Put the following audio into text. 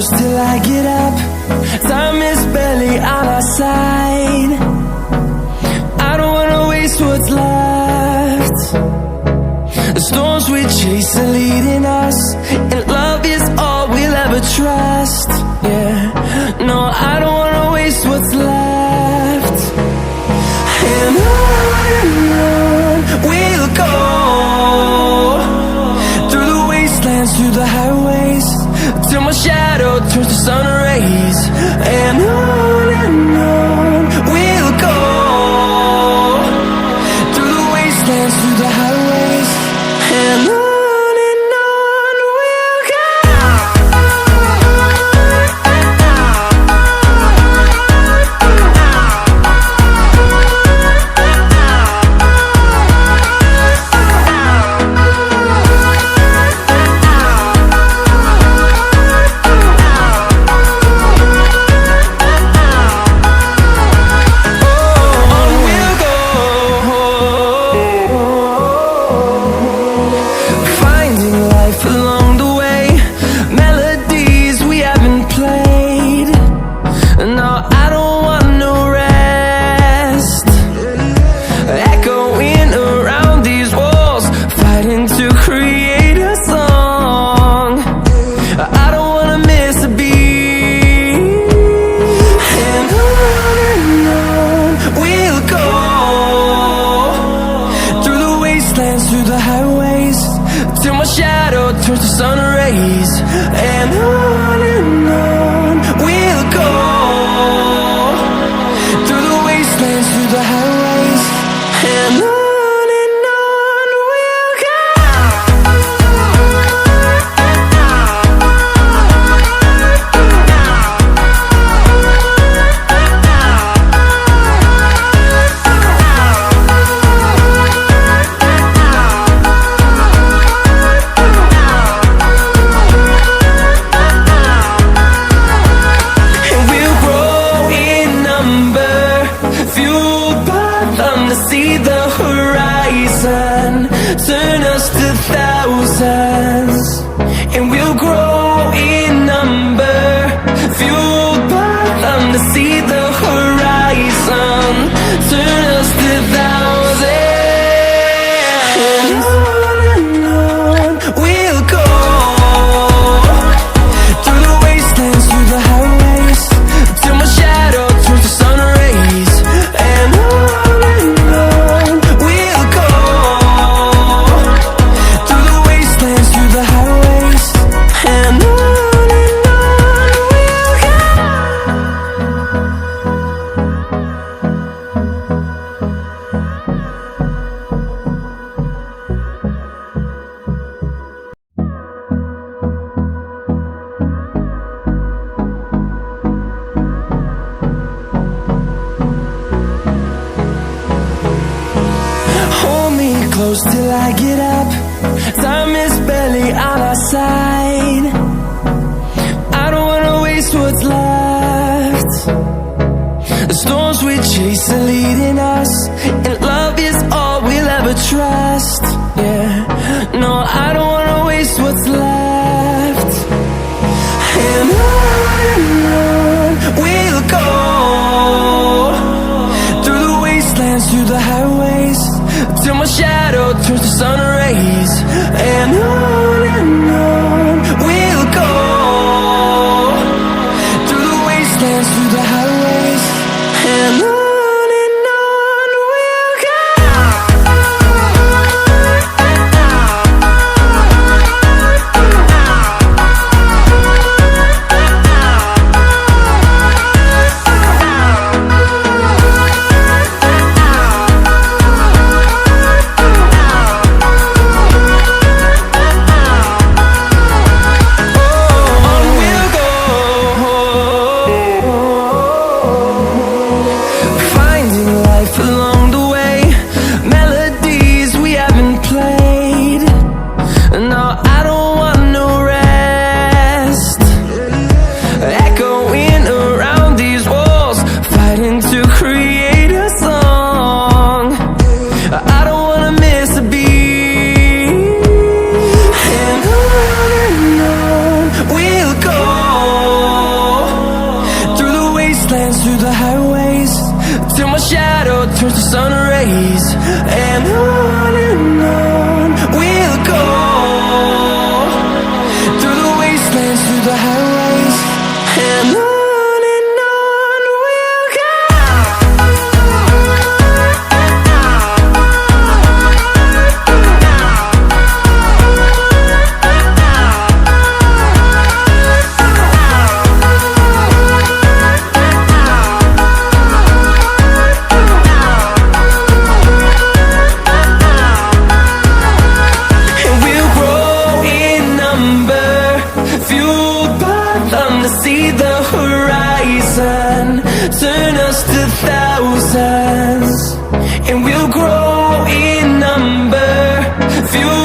close till I get up. Time is barely on our side. I don't wanna waste what's left. The storms we chase are leading us, and love is all we'll ever trust. Yeah, no, I don't wanna waste what's left. And on we'll go, through the wastelands, through the highways, till my shadow turns to sun rays. And on we'll go, through the wastelands, through the highways, and on we'll go. Through the highways, till my shadow turns to sun rays. And on we'll go, through the wastelands, through the highways, and on we'll go. See the horizon, turn us to thousands, and we'll grow in number, fueled by them. To see the horizon, turn us to thousands, and on we'll go, through the wastelands, through the highways, till my shadow turns to sun rays. And close till I get up. Time is barely on our side. I don't wanna waste what's left. The storms we chase are leading us, and love is all we'll ever trust. Yeah, no, I don't wanna waste what's left. And on we'll go, through the wastelands, through the highways, till my shadow turns to sun rays. And on we'll go, through the wastelands, through the highways, and on we'll go. we'll go. wastelands, through the highways, till my shadow turns to sun rays. And on we'll go, through the wastelands, through the highways, and on we'll go. See the horizon, turn us to thousands, and we'll grow in number, fuel